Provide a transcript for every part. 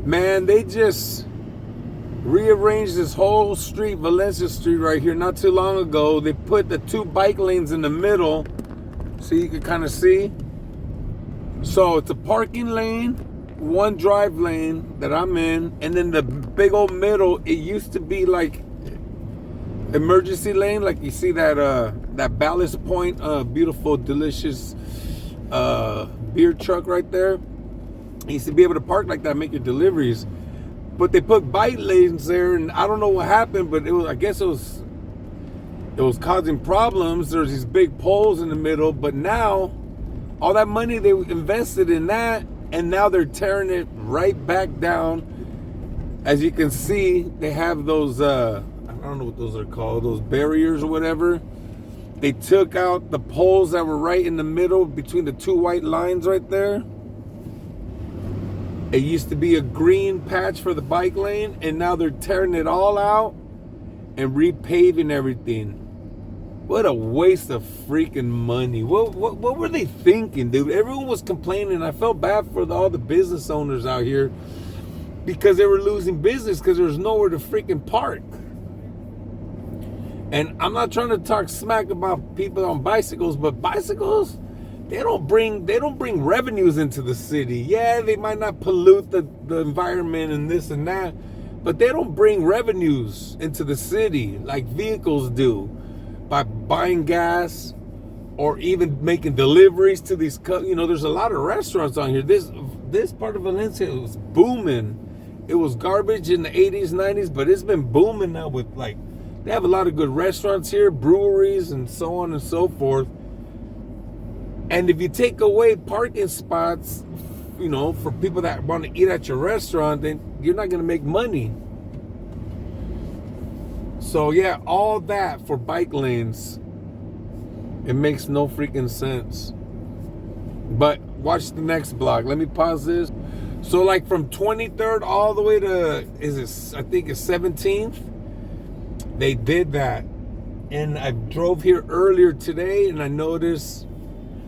Man, they just rearranged this whole street, Valencia Street right here, not too long ago. They put the 2 bike lanes in the middle so you can kind of see. So it's a parking lane, 1 drive lane that I'm in, and then the big old middle, it used to be like emergency lane, like you see that Ballast Point beautiful delicious beer truck right there. You used to be able to park like that, make your deliveries. But they put bike lanes there, and I don't know what happened, but I guess it was causing problems. There's these big poles in the middle, but now all that money they invested in that, and now they're tearing it right back down. As you can see, they have those I don't know what those are called, those barriers or whatever. They took out the poles that were right in the middle between the 2 white lines right there. It used to be a green patch for the bike lane, and now they're tearing it all out and repaving everything. What a waste of freaking money. What were they thinking, dude? Everyone was complaining. I felt bad for all the business owners out here because they were losing business because there was nowhere to freaking park. And I'm not trying to talk smack about people on bicycles, but bicycles, they don't bring revenues into the city. Yeah, they might not pollute the environment and this and that, but they don't bring revenues into the city like vehicles do by buying gas or even making deliveries to these. There's a lot of restaurants on here. This part of Valencia was booming. It was garbage in the 80s, 90s, but it's been booming now with they have a lot of good restaurants here, breweries, and so on and so forth. And if you take away parking spots, for people that want to eat at your restaurant, then you're not going to make money. So yeah, all that for bike lanes, it makes no freaking sense. But watch the next block. Let me pause this. So from 23rd all the way to, I think it's 17th, they did that. And I drove here earlier today and I noticed,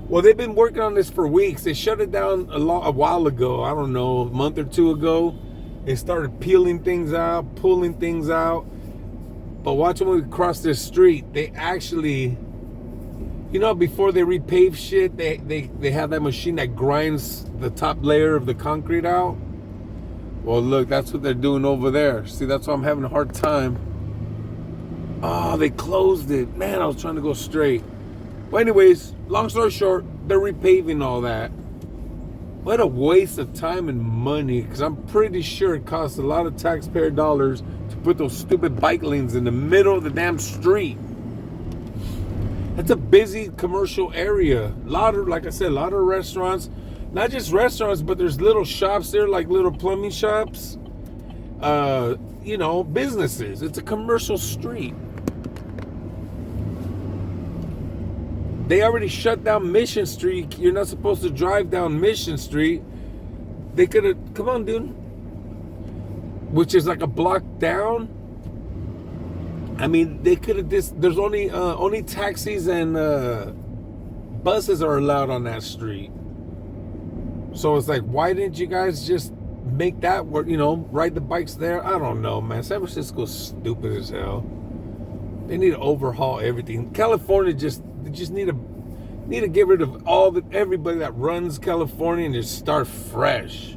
well, they've been working on this for weeks. They shut it down a while ago. I don't know, a month or 2 ago. They started peeling things out, pulling things out. But watch when we cross this street, they actually, before they repave shit, they have that machine that grinds the top layer of the concrete out. Well, look, that's what they're doing over there. See, that's why I'm having a hard time. Oh, they closed it. Man, I was trying to go straight. Well, anyways, long story short, they're repaving all that. What a waste of time and money, because I'm pretty sure it costs a lot of taxpayer dollars to put those stupid bike lanes in the middle of the damn street. It's a busy commercial area. Like I said, a lot of restaurants. Not just restaurants, but there's little shops there, like little plumbing shops. Businesses. It's a commercial street. They already shut down Mission Street. You're not supposed to drive down Mission Street. They could have, come on, dude. Which is like a block down. I mean, they could have there's only taxis and buses are allowed on that street. So it's why didn't you guys just make that work, ride the bikes there? I don't know, man. San Francisco's stupid as hell. They need to overhaul everything. California they just need to get rid of everybody that runs California and just start fresh.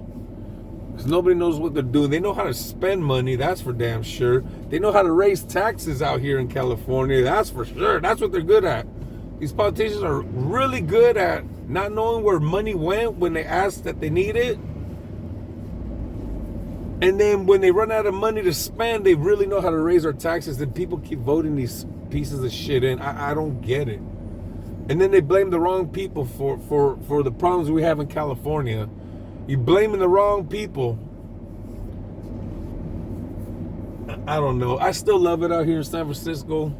Because nobody knows what they're doing. They know how to spend money, that's for damn sure. They know how to raise taxes out here in California, that's for sure. That's what they're good at. These politicians are really good at not knowing where money went when they ask that they need it. And then when they run out of money to spend, they really know how to raise our taxes. And people keep voting these pieces of shit in. I don't get it. And then they blame the wrong people for the problems we have in California. You're blaming the wrong people. I don't know. I still love it out here in San Francisco.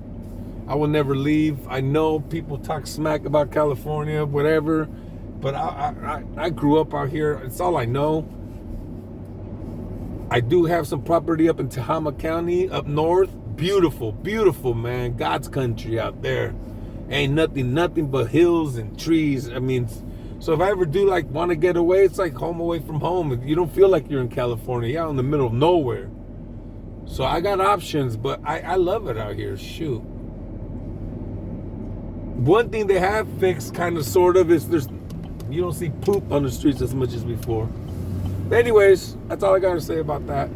I will never leave. I know people talk smack about California, whatever. But I grew up out here. It's all I know. I do have some property up in Tehama County, up north. Beautiful, beautiful, man. God's country out there. Ain't nothing but hills and trees. I mean, So if I ever do like want to get away, it's like home away from home. You don't feel like you're in California. You're out in the middle of nowhere. So I got options, but I love it out here. Shoot. One thing they have fixed, kind of, sort of, is you don't see poop on the streets as much as before. But anyways, that's all I got to say about that.